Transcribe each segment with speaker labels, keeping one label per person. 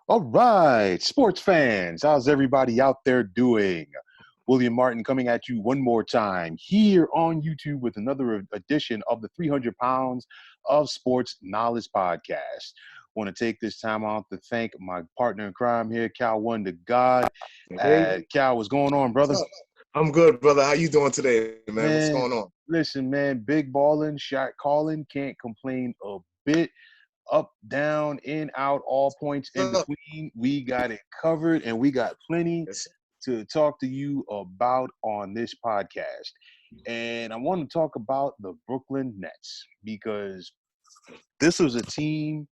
Speaker 1: All right, sports fans, how's everybody out there doing? William Martin coming at you one more time here on YouTube with another edition of the 300 Pounds of Sports Knowledge podcast. Want to take this time out to thank my partner in crime here, Cal One to God.
Speaker 2: Hey,
Speaker 1: Cal, what's going on,
Speaker 2: what's
Speaker 1: brother?
Speaker 2: up? I'm good, brother. How you doing today, man? What's
Speaker 1: Man,
Speaker 2: going on?
Speaker 1: listen, man, big ballin', shot calling, can't complain a bit. Up, down, in, out, all points
Speaker 2: What's
Speaker 1: in
Speaker 2: up?
Speaker 1: between. We got it covered, and we got plenty
Speaker 2: Yes.
Speaker 1: to talk to you about on this podcast. And I want to talk about the Brooklyn Nets because this was a team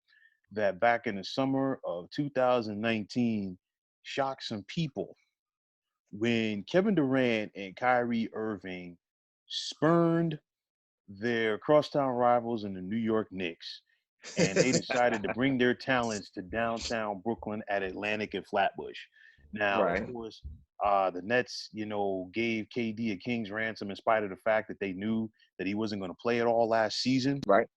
Speaker 1: that back in the summer of 2019 shocked some people when Kevin Durant and Kyrie Irving spurned their crosstown rivals in the New York Knicks, and they decided to bring their talents to downtown Brooklyn at Atlantic and Flatbush. Now, of
Speaker 2: Right,
Speaker 1: course, the Nets, gave KD a king's ransom in spite of the fact that they knew that he wasn't going to play at all last season.
Speaker 2: right,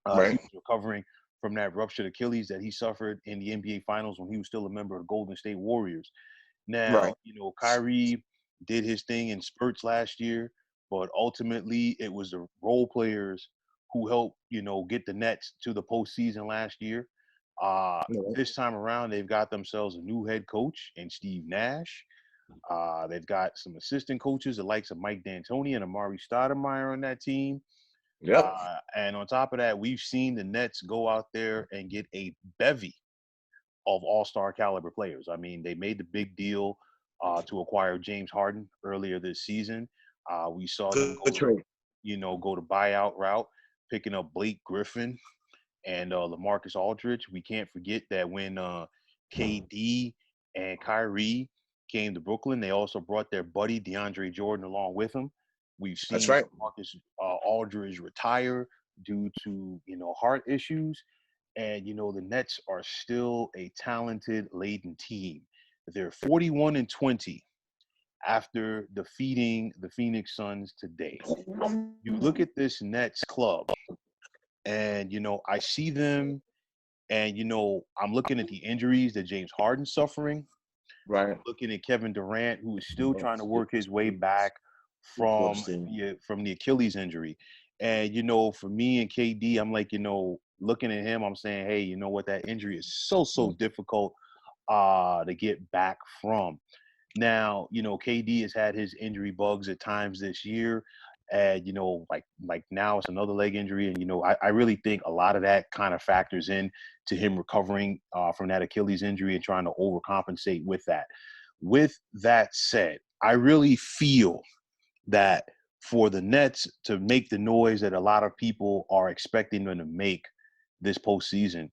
Speaker 1: He
Speaker 2: right,
Speaker 1: was recovering from that ruptured Achilles that he suffered in the NBA Finals when he was still a member of the Golden State Warriors. Now,
Speaker 2: right.
Speaker 1: Kyrie did his thing in spurts last year, but ultimately it was the role players who helped, get the Nets to the postseason last year.
Speaker 2: Right.
Speaker 1: This time around, they've got themselves a new head coach in Steve Nash. They've got some assistant coaches, the likes of Mike D'Antoni and Amari Stoudemire on that team.
Speaker 2: Yep.
Speaker 1: And on top of that, we've seen the Nets go out there and get a bevy of all-star caliber players. I mean, they made the big deal to acquire James Harden earlier this season. We saw them
Speaker 2: Good trade.
Speaker 1: go to buyout route, picking up Blake Griffin and LaMarcus Aldridge. We can't forget that when KD and Kyrie came to Brooklyn, they also brought their buddy DeAndre Jordan along with them. We've
Speaker 2: That's
Speaker 1: seen
Speaker 2: right.
Speaker 1: Marcus Aldridge retire due to heart issues, and the Nets are still a talented laden team. They're 41-20 after defeating the Phoenix Suns today. You look at this Nets club, and I see them, and I'm looking at the injuries that James Harden's suffering,
Speaker 2: Right.
Speaker 1: looking at Kevin Durant, who is still trying to work his way back
Speaker 2: Get
Speaker 1: from
Speaker 2: close to him.
Speaker 1: the Achilles injury. And for me and KD, I'm like, looking at him, I'm saying, hey, you know what, that injury is so difficult to get back from. Now, KD has had his injury bugs at times this year. And, like now it's another leg injury. And, I really think a lot of that kind of factors in to him recovering from that Achilles injury and trying to overcompensate with that. With that said, I really feel that for the Nets to make the noise that a lot of people are expecting them to make this postseason,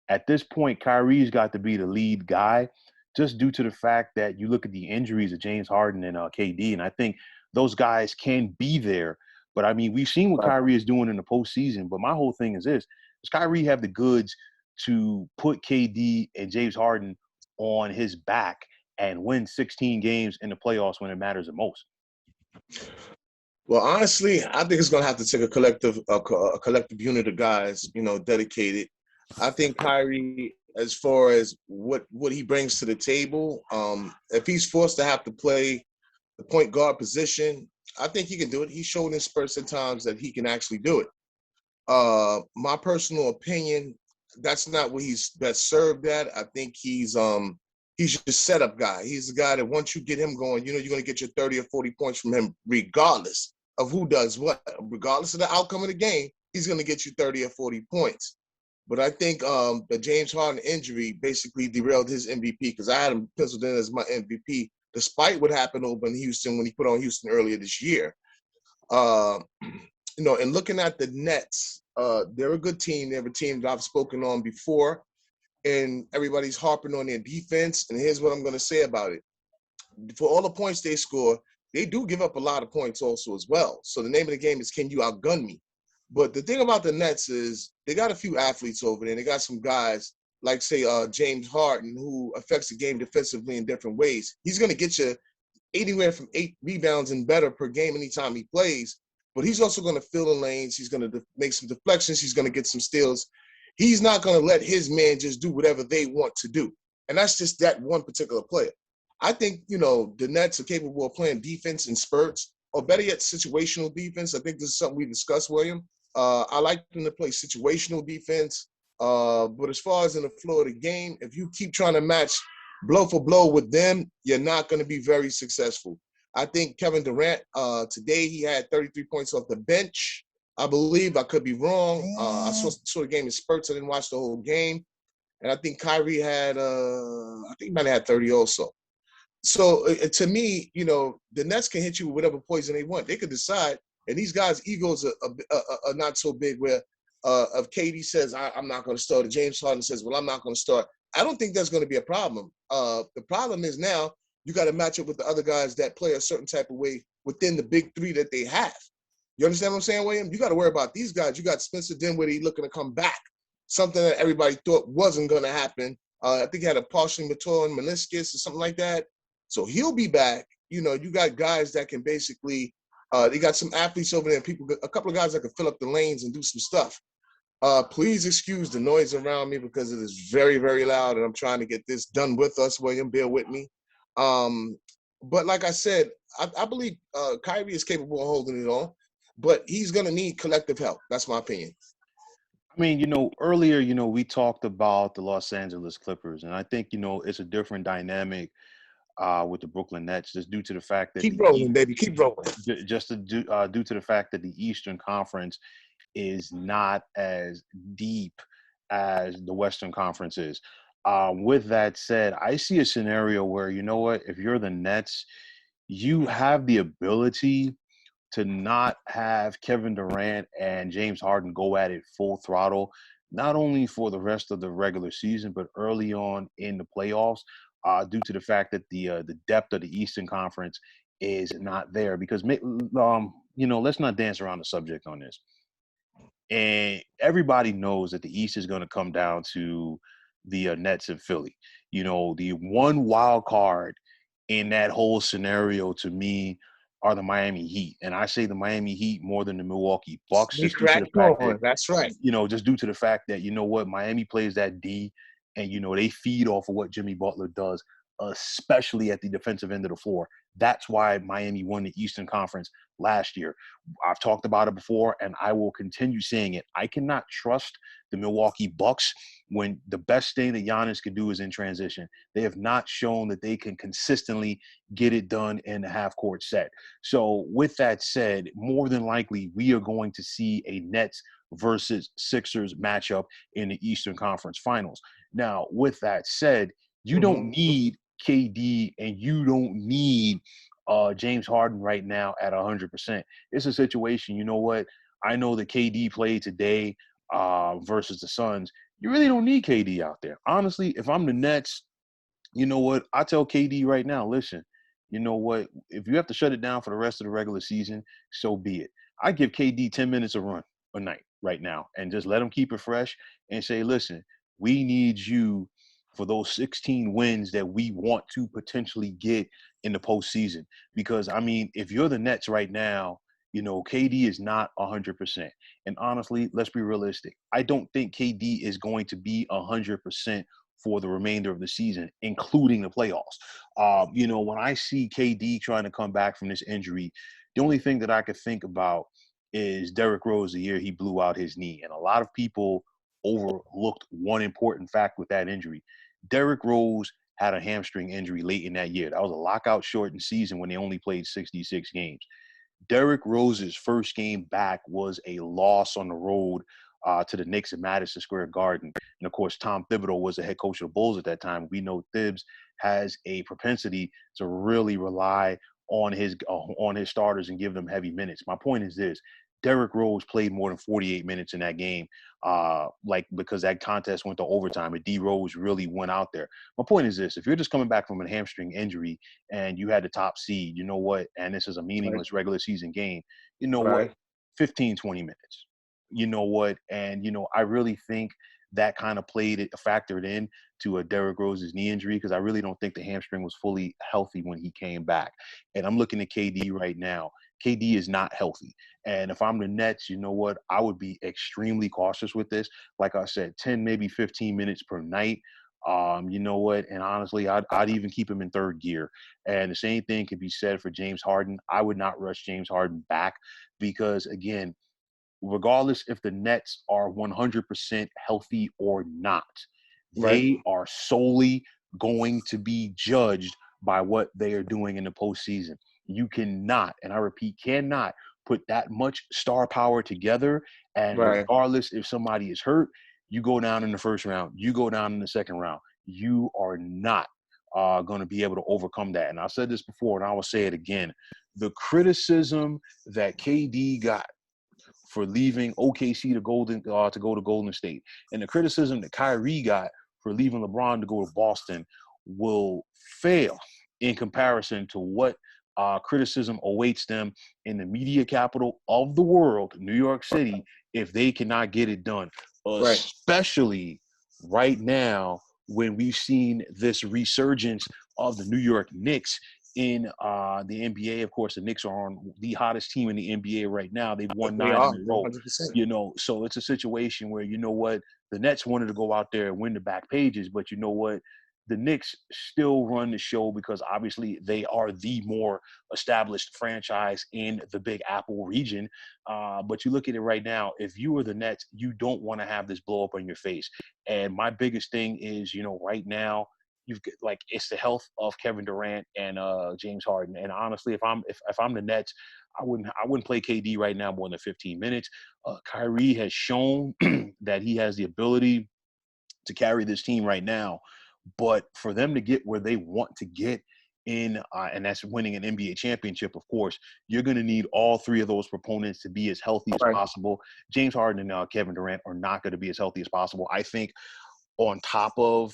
Speaker 1: at this point, Kyrie's got to be the lead guy just due to the fact that you look at the injuries of James Harden and KD, and I think those guys can be there. But I mean, we've seen what
Speaker 2: Right.
Speaker 1: Kyrie is doing in the postseason. But my whole thing is this: does Kyrie have the goods to put KD and James Harden on his back and win 16 games in the playoffs when it matters the most?
Speaker 2: Well, honestly, I think it's gonna have to take a collective unit of guys, dedicated. I think Kyrie, as far as what he brings to the table, if he's forced to have to play the point guard position, I think he can do it. He showed in spurts at times that he can actually do it. My personal opinion, that's not what he's best served at. I think he's your setup guy. He's the guy that once you get him going, you're gonna get your 30 or 40 points from him, regardless of who does what. Regardless of the outcome of the game, he's gonna get you 30 or 40 points. But I think the James Harden injury basically derailed his MVP because I had him penciled in as my MVP, despite what happened over in Houston when he put on Houston earlier this year. Uh, and looking at the Nets, they're a good team. They're a team that I've spoken on before, and everybody's harping on their defense. And here's what I'm going to say about it. For all the points they score, they do give up a lot of points also as well. So the name of the game is, can you outgun me? But the thing about the Nets is they got a few athletes over there. They got some guys like, say, James Harden, who affects the game defensively in different ways. He's going to get you anywhere from 8 rebounds and better per game anytime he plays. But he's also going to fill the lanes. He's going to make some deflections. He's going to get some steals. He's not going to let his man just do whatever they want to do. And that's just that one particular player. I think, the Nets are capable of playing defense in spurts, or better yet, situational defense. I think this is something we discussed, William. I like them to play situational defense. But as far as in the flow of the game, if you keep trying to match blow for blow with them, you're not going to be very successful. I think Kevin Durant, today he had 33 points off the bench. I believe. I could be wrong. I saw the game in spurts. I didn't watch the whole game. And I think Kyrie had, I think he might have had 30 also. So to me, the Nets can hit you with whatever poison they want. They could decide, and these guys' egos are not so big where if KD says, I'm not going to start, or James Harden says, well, I'm not going to start. I don't think that's going to be a problem. The problem is now you got to match up with the other guys that play a certain type of way within the big three that they have. You understand what I'm saying, William? You got to worry about these guys. You got Spencer Dinwiddie looking to come back, something that everybody thought wasn't going to happen. I think he had a partially torn meniscus or something like that. So he'll be back. You got guys that can basically, they got some athletes over there, a couple of guys that can fill up the lanes and do some stuff. Please excuse the noise around me because it is very, very loud, and I'm trying to get this done with us, William. Bear with me. But like I said, I believe Kyrie is capable of holding it on, but he's going to need collective help. That's my opinion.
Speaker 1: I mean, earlier, we talked about the Los Angeles Clippers, and I think, it's a different dynamic with the Brooklyn Nets, just due to the fact that
Speaker 2: Keep rolling, baby. Keep rolling.
Speaker 1: due to the fact that the Eastern Conference is not as deep as the Western Conference is. With that said, I see a scenario where, you know what, if you're the Nets, you have the ability to not have Kevin Durant and James Harden go at it full throttle, not only for the rest of the regular season, but early on in the playoffs, due to the fact that the depth of the Eastern Conference is not there. Because, let's not dance around the subject on this. And everybody knows that the East is going to come down to the Nets and Philly. The one wild card in that whole scenario to me are the Miami Heat. And I say the Miami Heat more than the Milwaukee Bucks,
Speaker 2: We
Speaker 1: just due to the
Speaker 2: cracked
Speaker 1: fact that,
Speaker 2: on. That's right.
Speaker 1: just due to the fact that, Miami plays that D, and, they feed off of what Jimmy Butler does, especially at the defensive end of the floor. That's why Miami won the Eastern Conference last year. I've talked about it before, and I will continue saying it. I cannot trust the Milwaukee Bucks when the best thing that Giannis can do is in transition. They have not shown that they can consistently get it done in the half-court set. So with that said, more than likely, we are going to see a Nets versus Sixers matchup in the Eastern Conference Finals. Now, with that said, you don't need KD and you don't need James Harden right now at 100%. It's a situation, you know what? I know that KD played today versus the Suns. You really don't need KD out there. Honestly, if I'm the Nets, you know what? I tell KD right now, listen, you know what? If you have to shut it down for the rest of the regular season, so be it. I give KD 10 minutes a run a night right now and just let him keep it fresh and say, listen, we need you for those 16 wins that we want to potentially get in the postseason. Because, I mean, if you're the Nets right now, KD is not 100%. And honestly, let's be realistic. I don't think KD is going to be 100% for the remainder of the season, including the playoffs. When I see KD trying to come back from this injury, the only thing that I could think about is Derrick Rose the year he blew out his knee. And a lot of people overlooked one important fact with that injury. Derrick Rose had a hamstring injury late in that year. That was a lockout shortened season when they only played 66 games. Derrick Rose's first game back was a loss on the road to the Knicks at Madison Square Garden. And, of course, Tom Thibodeau was the head coach of the Bulls at that time. We know Thibs has a propensity to really rely on his starters and give them heavy minutes. My point is this. Derrick Rose played more than 48 minutes in that game, because that contest went to overtime and D Rose really went out there. My point is this. If you're just coming back from a hamstring injury and you had the top seed, you know what, and this is a meaningless regular season game, you know what, 15, 20 minutes. You know what, and, I really think that kind of factored in to a Derrick Rose's knee injury because I really don't think the hamstring was fully healthy when he came back. And I'm looking at KD right now. KD is not healthy. And if I'm the Nets, you know what? I would be extremely cautious with this. Like I said, 10, maybe 15 minutes per night. You know what? And honestly, I'd even keep him in third gear. And the same thing could be said for James Harden. I would not rush James Harden back because, again, regardless if the Nets are 100% healthy or not,
Speaker 2: Right.
Speaker 1: they are solely going to be judged by what they are doing in the postseason. You cannot, and I repeat, cannot put that much star power together. And
Speaker 2: Right.
Speaker 1: regardless if somebody is hurt, you go down in the first round, you go down in the second round. You are not going to be able to overcome that. And I said this before, and I will say it again. The criticism that KD got for leaving OKC to go to Golden State, and the criticism that Kyrie got for leaving LeBron to go to Boston will fail in comparison to what criticism awaits them in the media capital of the world, New York City, if they cannot get it done,
Speaker 2: Right.
Speaker 1: especially right now when we've seen this resurgence of the New York Knicks in the NBA. Of course, the Knicks are on the hottest team in the NBA right now. They've won
Speaker 2: They
Speaker 1: 9
Speaker 2: are
Speaker 1: in a row.
Speaker 2: 100%.
Speaker 1: So it's a situation where, you know what, the Nets wanted to go out there and win the back pages, but you know what, the Knicks still run the show because obviously they are the more established franchise in the Big Apple region. But you look at it right now, if you were the Nets, you don't want to have this blow up on your face. And my biggest thing is, right now, you've got, like, it's the health of Kevin Durant and James Harden. And honestly, if I'm the Nets, I wouldn't play KD right now more than 15 minutes. Kyrie has shown that he has the ability to carry this team right now, but for them to get where they want to get in, and that's winning an NBA championship, of course, you're going to need all three of those proponents to be as healthy as
Speaker 2: Right.
Speaker 1: possible. James Harden and Kevin Durant are not going to be as healthy as possible. I think on top of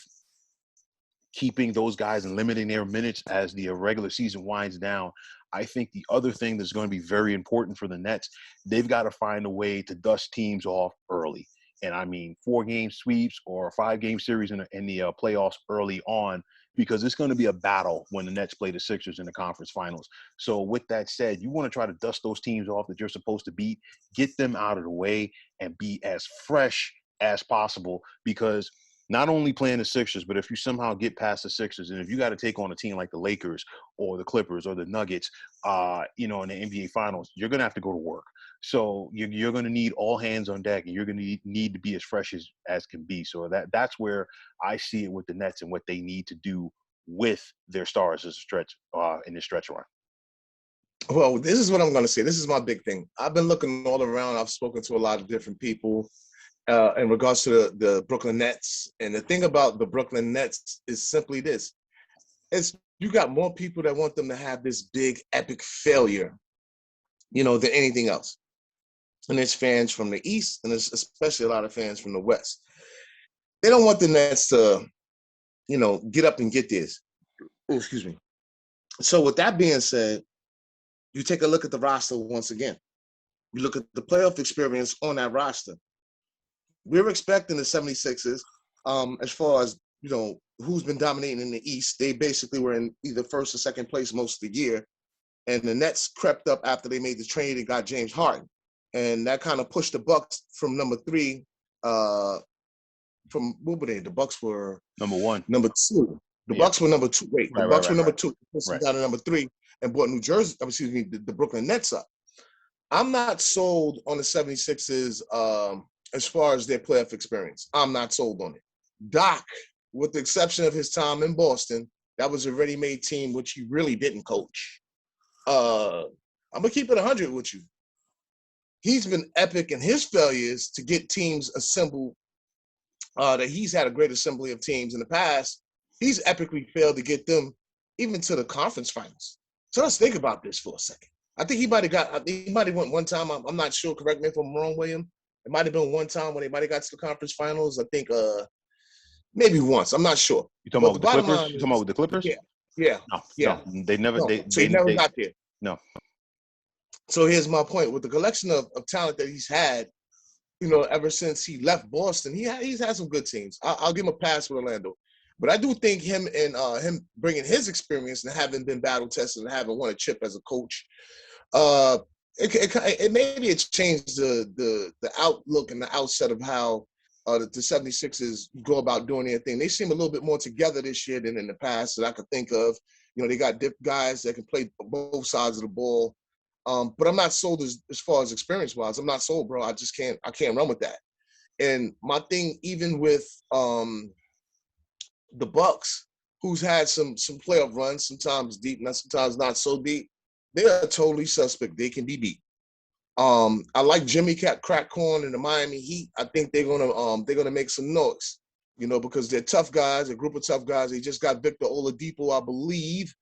Speaker 1: keeping those guys and limiting their minutes as the regular season winds down, I think the other thing that's going to be very important for the Nets, they've got to find a way to dust teams off early. And I mean 4-game sweeps or a 5-game series in the playoffs early on, because it's going to be a battle when the Nets play the Sixers in the conference finals. So with that said, you want to try to dust those teams off that you're supposed to beat, get them out of the way, and be as fresh as possible, because not only playing the Sixers, but if you somehow get past the Sixers, and if you got to take on a team like the Lakers or the Clippers or the Nuggets, in the NBA Finals, you're going to have to go to work. So you're going to need all hands on deck, and you're going to need to be as fresh as can be. So that's where I see it with the Nets and what they need to do with their stars as a stretch in this stretch run.
Speaker 2: Well, this is what I'm going to say. This is my big thing. I've been looking all around. I've spoken to a lot of different people in regards to the Brooklyn Nets. And the thing about the Brooklyn Nets is simply this. It's you got more people that want them to have this big, epic failure, than anything else. And there's fans from the East, and there's especially a lot of fans from the West. They don't want the Nets to, get up and get this. Oh, excuse me. So with that being said, you take a look at the roster once again. You look at the playoff experience on that roster. We're expecting the 76ers, as far as, who's been dominating in the East. They basically were in either first or second place most of the year. And the Nets crept up after they made the trade and got James Harden. And that kind of pushed the Bucks from number 3. From what were they? The Bucks were
Speaker 1: number 1.
Speaker 2: Number 2. The Bucks were number 2. Wait, the Bucks were number 2. Down to number 3 and brought the Brooklyn Nets up. I'm not sold on the 76ers as far as their playoff experience. I'm not sold on it. Doc, with the exception of his time in Boston, that was a ready-made team, which he really didn't coach. I'm going to keep it 100 with you. He's been epic in his failures to get teams assembled, that he's had a great assembly of teams in the past. He's epically failed to get them even to the conference finals. So let's think about this for a second. I think he might have went one time. I'm not sure. Correct me if I'm wrong, William. It might have been one time when they might have got to the conference finals. I think maybe once. I'm not sure.
Speaker 1: You talking about with the Clippers? You talking about with the Clippers?
Speaker 2: Yeah.
Speaker 1: No, they never.
Speaker 2: No.
Speaker 1: They
Speaker 2: he never got there.
Speaker 1: No.
Speaker 2: So here's my point: with the collection of talent that he's had, ever since he left Boston, he's had some good teams. I'll give him a pass with Orlando. But I do think him bringing his experience and having been battle tested and having won a chip as a coach, it maybe it's changed the outlook and the outset of how the 76ers go about doing their thing. They seem a little bit more together this year than in the past that I could think of. They got guys that can play both sides of the ball. But I'm not sold as far as experience-wise. I'm not sold, bro. I can't run with that. And my thing, even with the Bucks, who's had some playoff runs, sometimes deep, sometimes not so deep, they are totally suspect. They can be beat. I like Jimmy Crackcorn and the Miami Heat. I think they're gonna make some noise, because they're tough guys, a group of tough guys. They just got Victor Oladipo, I believe.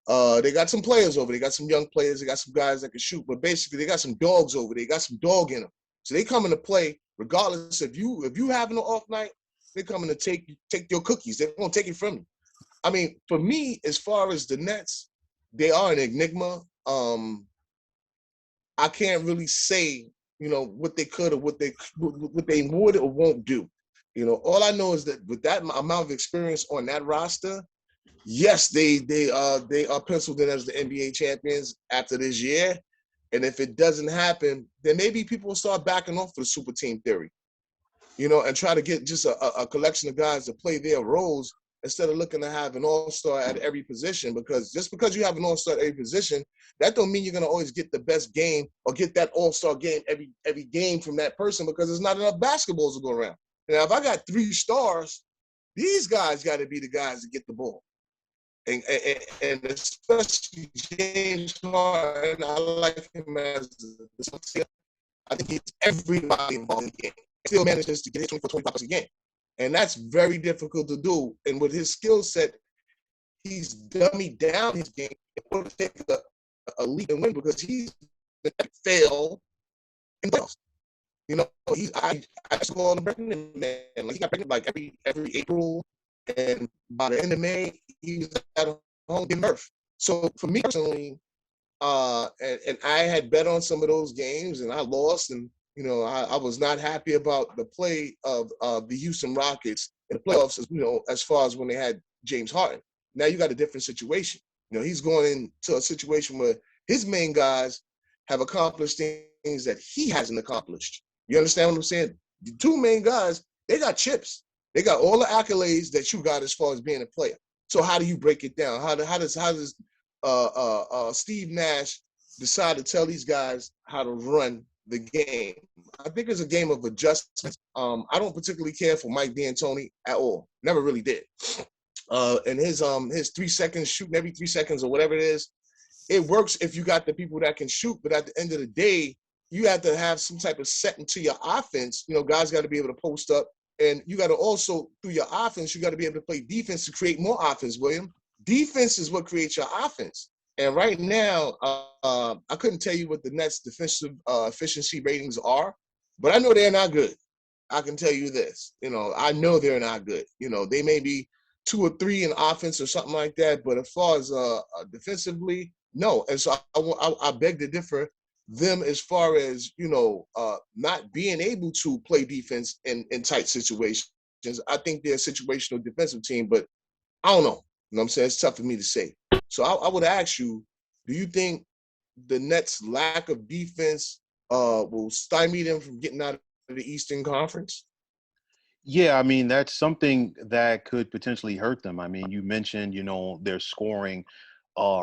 Speaker 2: They got some players over. They got some young players. They got some guys that can shoot. But basically, they got some dogs over. They got some dog in them. So they come into play regardless if you having an off night. They're coming to take your cookies. They're gonna take it from you. I mean, for me, as far as the Nets, they are an enigma. I can't really say, what they could or what they would or won't do. All I know is that with that amount of experience on that roster, yes, they are penciled in as the NBA champions after this year. And if it doesn't happen, then maybe people will start backing off for the super team theory, and try to get just a collection of guys to play their roles instead of looking to have an all-star at every position. Because just because you have an all-star at every position, that don't mean you're going to always get the best game or get that all-star game every game from that person, because there's not enough basketballs to go around. Now, if I got 3 stars, these guys got to be the guys to get the ball. And especially James Harden, I like him as I think he's everybody involved in the game. He still manages to get his 24, 25 a game. And that's very difficult to do. And with his skill set, he's dummied down his game in order to take a leap and win, because he's failed in playoffs. I just call him pregnant, man. Like, he got pregnant like every April, and by the end of May, he was at home giving birth. So for me personally, and I had bet on some of those games, and I lost, and I was not happy about the play of the Houston Rockets in the playoffs, as far as when they had James Harden. Now you got a different situation. He's going into a situation where his main guys have accomplished things that he hasn't accomplished. You understand what I'm saying? The 2 main guys, they got chips. They got all the accolades that you got as far as being a player. So how do you break it down? How does Steve Nash decide to tell these guys how to run the game? I think it's a game of adjustments. I don't particularly care for Mike D'Antoni at all. Never really did. And his 3 seconds, shooting every 3 seconds or whatever it is, it works if you got the people that can shoot. But at the end of the day, you have to have some type of setting to your offense. Guys got to be able to post up. And you got to also, through your offense, you got to be able to play defense to create more offense, William. Defense is what creates your offense. And right now, I couldn't tell you what the Nets' defensive efficiency ratings are, but I know they're not good. I can tell you this. I know they're not good. They may be 2 or 3 in offense or something like that, but as far as defensively, no. And so I beg to differ them as far as, not being able to play defense in tight situations. I think they're a situational defensive team, but I don't know. You know what I'm saying? It's tough for me to say. So I would ask you, do you think the Nets' lack of defense will stymie them from getting out of the Eastern Conference?
Speaker 1: Yeah, I mean, that's something that could potentially hurt them. I mean, you mentioned, their scoring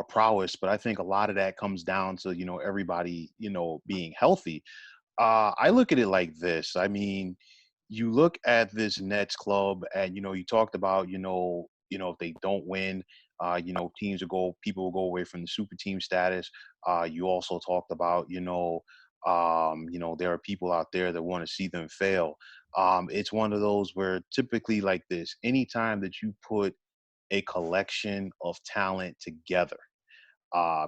Speaker 1: prowess, but I think a lot of that comes down to, everybody, being healthy. I look at it like this. I mean, you look at this Nets club, and you talked about, if they don't win, people will go away from the super team status. You also talked about, there are people out there that want to see them fail. It's one of those where typically like this, anytime that you put a collection of talent together,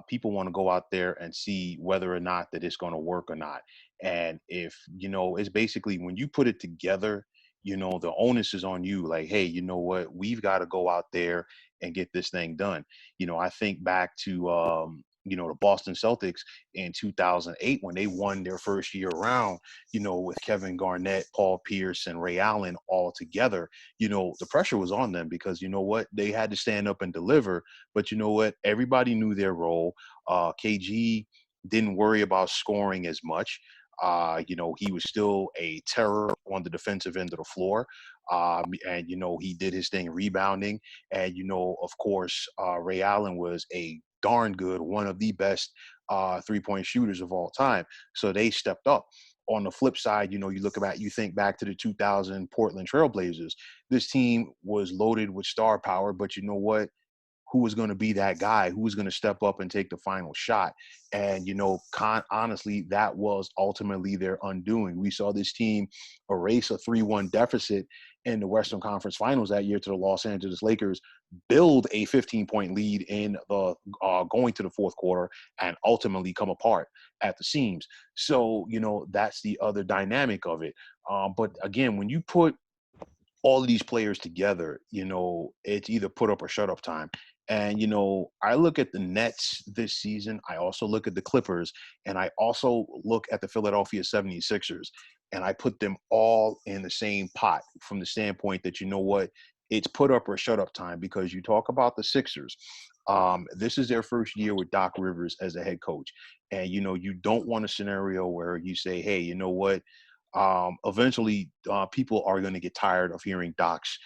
Speaker 1: people want to go out there and see whether or not that it's going to work or not. And if, it's basically when you put it together, the onus is on you. Like, hey, you know what? We've got to go out there and get this thing done. I think back to, the Boston Celtics in 2008 when they won their first year round, with Kevin Garnett, Paul Pierce, and Ray Allen all together. The pressure was on them because, what? They had to stand up and deliver. But you know what? Everybody knew their role. KG didn't worry about scoring as much. He was still a terror on the defensive end of the floor. And, he did his thing rebounding. And, of course, Ray Allen was a darn good, one of the best 3-point shooters of all time. So they stepped up. On the flip side, you think back to the 2000 Portland Trailblazers. This team was loaded with star power, but you know what? Who was going to be that guy? Who was going to step up and take the final shot? And, honestly, that was ultimately their undoing. We saw this team erase a 3-1 deficit in the Western Conference Finals that year to the Los Angeles Lakers, build a 15-point lead in the going to the fourth quarter, and ultimately come apart at the seams. So, that's the other dynamic of it. But again, when you put all of these players together, it's either put up or shut up time. And, I look at the Nets this season. I also look at the Clippers, and I also look at the Philadelphia 76ers, and I put them all in the same pot from the standpoint that, it's put up or shut up time. Because you talk about the Sixers. This is their first year with Doc Rivers as a head coach. And, you don't want a scenario where you say, hey, you know what? Eventually people are going to get tired of hearing Doc's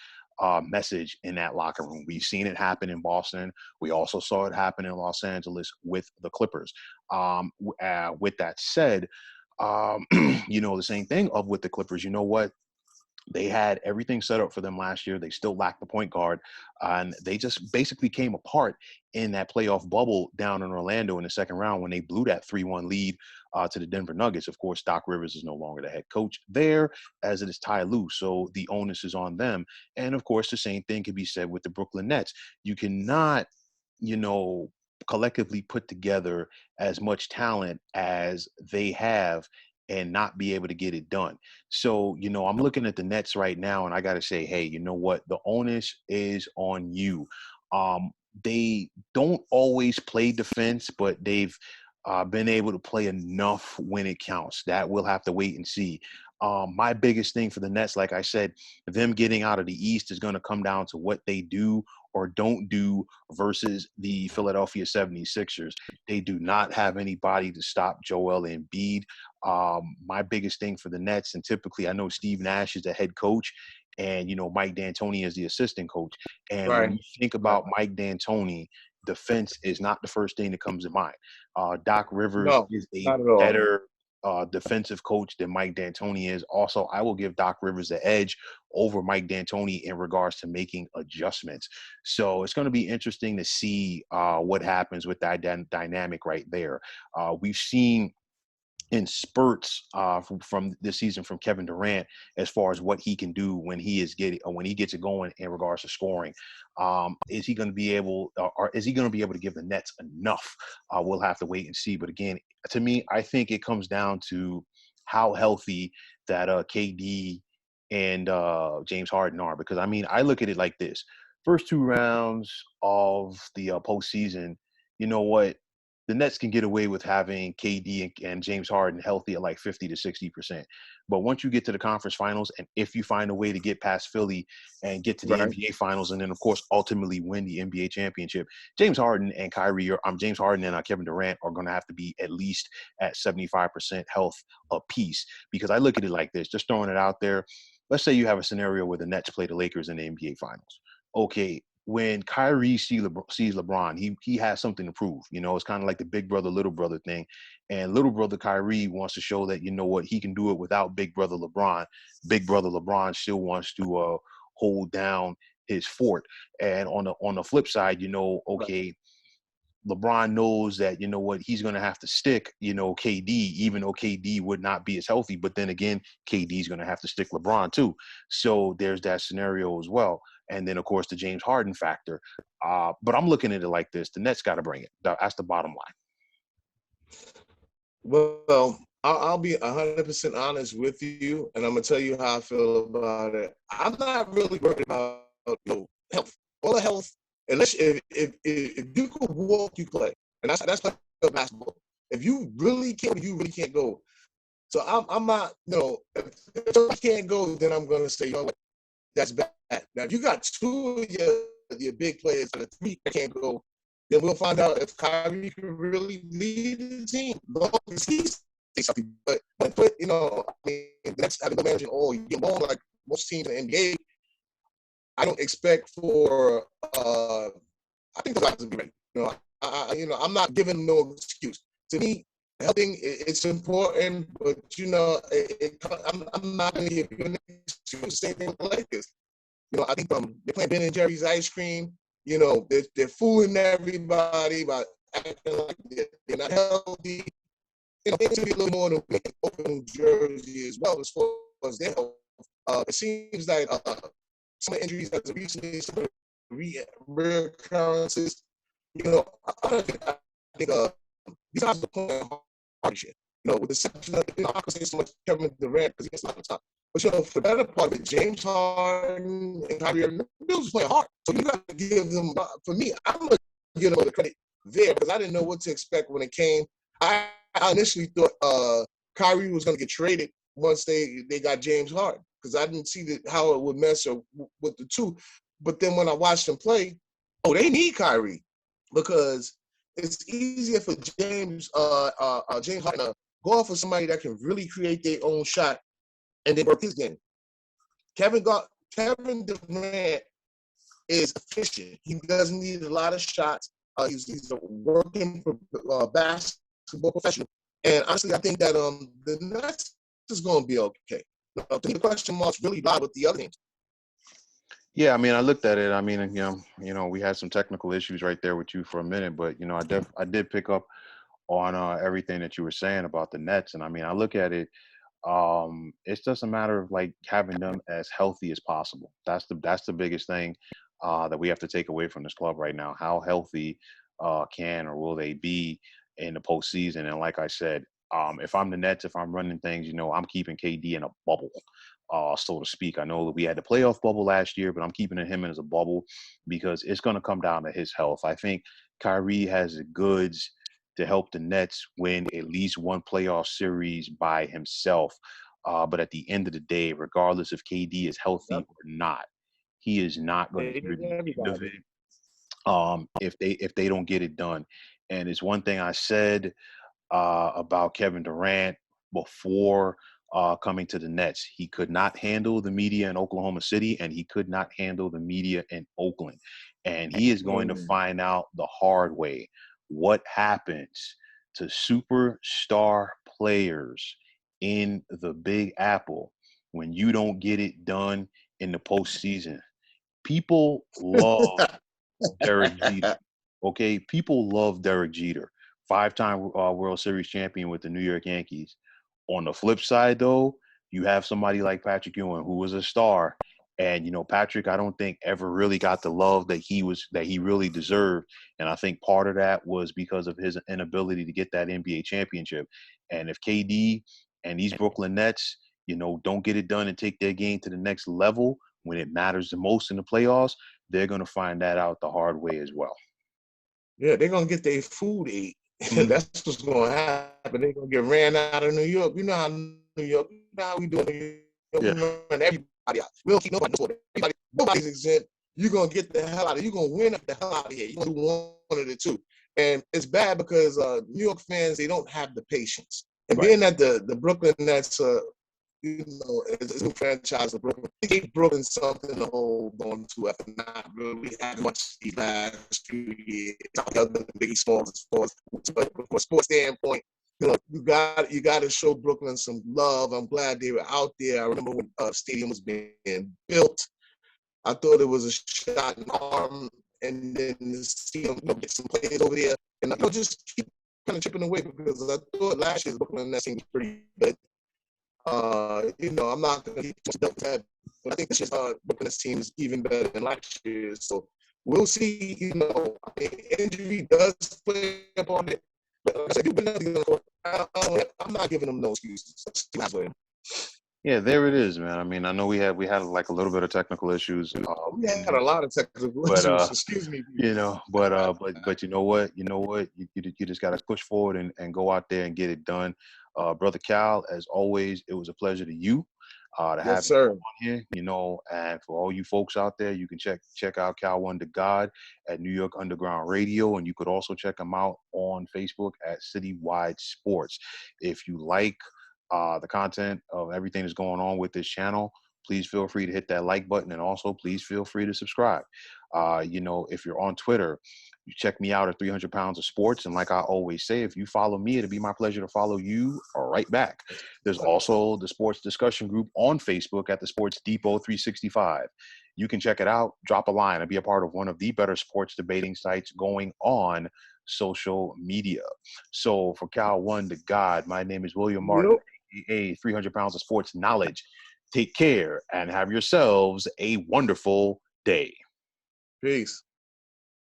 Speaker 1: message in that locker room. We've seen it happen in Boston. We also saw it happen in Los Angeles with the Clippers. With that said, the same thing with the Clippers. You know what? They had everything set up for them last year. They still lacked the point guard, and they just basically came apart in that playoff bubble down in Orlando in the second round when they blew that 3-1 lead to the Denver Nuggets. Of course, Doc Rivers is no longer the head coach there, as it is Ty Lue, so the onus is on them. And of course, the same thing can be said with the Brooklyn Nets. You cannot, collectively put together as much talent as they have and not be able to get it done. So, I'm looking at the Nets right now, and I got to say, hey, you know what? The onus is on you. They don't always play defense, but they've been able to play enough when it counts. That we'll have to wait and see. My biggest thing for the Nets, like I said, them getting out of the East is going to come down to what they do or don't do versus the Philadelphia 76ers. They do not have anybody to stop Joel Embiid. My biggest thing for the Nets, and typically I know Steve Nash is the head coach, and Mike D'Antoni is the assistant coach. And when
Speaker 2: Right.
Speaker 1: you think about Mike D'Antoni, defense is not the first thing that comes to mind. Doc Rivers
Speaker 2: No,
Speaker 1: is a
Speaker 2: not at all.
Speaker 1: better defensive coach than Mike D'Antoni is. Also, I will give Doc Rivers the edge over Mike D'Antoni in regards to making adjustments. So it's going to be interesting to see what happens with that dynamic right there. We've seen in spurts from this season from Kevin Durant as far as what he can do when he gets it going in regards to scoring. Is he going to be able, or is he going to be able to give the Nets enough? We'll have to wait and see. But again, to me, I think it comes down to how healthy that KD and James Harden are. Because I look at it like this: first 2 rounds of the postseason, you know what? The Nets can get away with having KD and James Harden healthy at like 50 to 60%. But once you get to the conference finals, and if you find a way to get past Philly and get to the
Speaker 2: Right.
Speaker 1: NBA finals, and then of course ultimately win the NBA championship, James Harden and James Harden and Kevin Durant are going to have to be at least at 75% health apiece. Because I look at it like this, just throwing it out there. Let's say you have a scenario where the Nets play the Lakers in the NBA finals. Okay, when Kyrie sees LeBron, he has something to prove. It's kind of like the big brother, little brother thing. And little brother Kyrie wants to show that, he can do it without big brother LeBron. Big brother LeBron still wants to hold down his fort. And on the flip side, okay, LeBron knows that, he's going to have to stick, KD, even though KD would not be as healthy. But then again, KD's going to have to stick LeBron too. So there's that scenario as well. And then, of course, the James Harden factor. But I'm looking at it like this. The Nets got to bring it. That's the bottom line.
Speaker 2: Well, I'll be 100% honest with you, and I'm gonna tell you how I feel about it. I'm not really worried about health. All the health, unless if you could walk, you play, and that's like basketball. If you really can't go. So I'm not. If I can't go, then I'm gonna say, that's bad. Now, if you got two of your big players and the three that can't go, then we'll find out if Kyrie can really lead the team. Long as he's say something. But you know, I mean, that's having the managing all year long, like most teams in the NBA. I don't expect for. I think the guys will be ready. I'm not giving no excuse. To me, helping it's important, but I'm not going to give you an excuse. Same thing with the Lakers. I think they're playing Ben and Jerry's ice cream. They're fooling everybody by acting like they're not healthy. Things to be a little more than open Jersey as well as far as their health. It seems like some injuries as of recently, some reoccurrences. I think these guys are playing hard shit. With the exception of, I could say so much Kevin Durant because he gets a lot of time. But, for the better part of it, James Harden and Kyrie Irving, Bills playing hard. So you got to give them, for me, I'm going to give them the credit there because I didn't know what to expect when it came. I initially thought Kyrie was going to get traded once they got James Harden because I didn't see how it would mess up with the two. But then when I watched them play, they need Kyrie because it's easier for James Harden to go off of somebody that can really create their own shot and then work his game. Kevin Durant is efficient. He doesn't need a lot of shots. He's a working basketball professional. And honestly, I think that the Nets is going to be okay. The question marks really lie with the other teams.
Speaker 1: Yeah, I mean, I looked at it. I mean, we had some technical issues right there with you for a minute, but I did pick up on everything that you were saying about the Nets, and I mean, I look at it. It's just a matter of like having them as healthy as possible. That's the biggest thing that we have to take away from this club right now. How healthy can or will they be in the postseason? And like I said, if I'm the Nets, if I'm running things, I'm keeping KD in a bubble. So to speak. I know that we had the playoff bubble last year, but I'm keeping him in as a bubble because it's going to come down to his health. I think Kyrie has the goods to help the Nets win at least one playoff series by himself. But at the end of the day, regardless if KD is healthy or not, he is not going to hear the end of it if they don't get it done. And it's one thing I said about Kevin Durant before coming to the Nets. He could not handle the media in Oklahoma City, and he could not handle the media in Oakland. And he is going to find out the hard way what happens to superstar players in the Big Apple when you don't get it done in the postseason. People love Derek Jeter. Okay, people love Derek Jeter, five-time World Series champion with the New York Yankees. On the flip side, though, you have somebody like Patrick Ewing, who was a star, and Patrick, I don't think ever really got the love that he really deserved, and I think part of that was because of his inability to get that NBA championship. And if KD and these Brooklyn Nets, don't get it done and take their game to the next level when it matters the most in the playoffs, they're going to find that out the hard way as well.
Speaker 2: Yeah, they're going to get their food ate. That's what's going to happen. They're going to get ran out of New York. You know how New York, how we do in New York. Yeah. We run everybody out. We don't keep nobody in the sport. Nobody's exempt. You're going to get the hell out of it. You're going to win the hell out of here. You're going to do one of the two. And it's bad because New York fans, they don't have the patience. And being that the Brooklyn Nets, it's a new franchise of Brooklyn. They gave Brooklyn something to hold on to after not really having much these last few years. The Biggie Smalls as far as from a sports standpoint, you got to show Brooklyn some love. I'm glad they were out there. I remember when stadium was being built. I thought it was a shot in the arm, and then to see them get some players over there, and just keep kind of chipping away because I thought last year's Brooklyn Nets seemed pretty good. I'm not going to keep that, but I think this year's Brooklyn's team is even better than last year. So we'll see. Injury does play a part of it. But I'm not giving them no excuses.
Speaker 1: Yeah, there it is, man. I mean, I know we had like a little bit of technical issues.
Speaker 2: We had a lot of technical issues. Excuse me.
Speaker 1: But you know what? You just got to push forward and go out there and get it done. Brother Cal, as always, it was a pleasure to you. to
Speaker 2: Yes,
Speaker 1: have
Speaker 2: sir.
Speaker 1: on here, and for all you folks out there, you can check out Cal One to God at New York Underground Radio, and you could also check him out on Facebook at Citywide Sports. If you like the content of everything that's going on with this channel, please feel free to hit that like button, and also please feel free to subscribe. If you're on Twitter, you check me out at 300 Pounds of Sports. And like I always say, if you follow me, it'll be my pleasure to follow you right back. There's also the sports discussion group on Facebook at the Sports Depot 365. You can check it out, drop a line, and be a part of one of the better sports debating sites going on social media. So for Cal One to God, my name is William Martin,
Speaker 2: Yep.
Speaker 1: aka 300 Pounds of Sports Knowledge. Take care and have yourselves a wonderful day.
Speaker 2: Peace.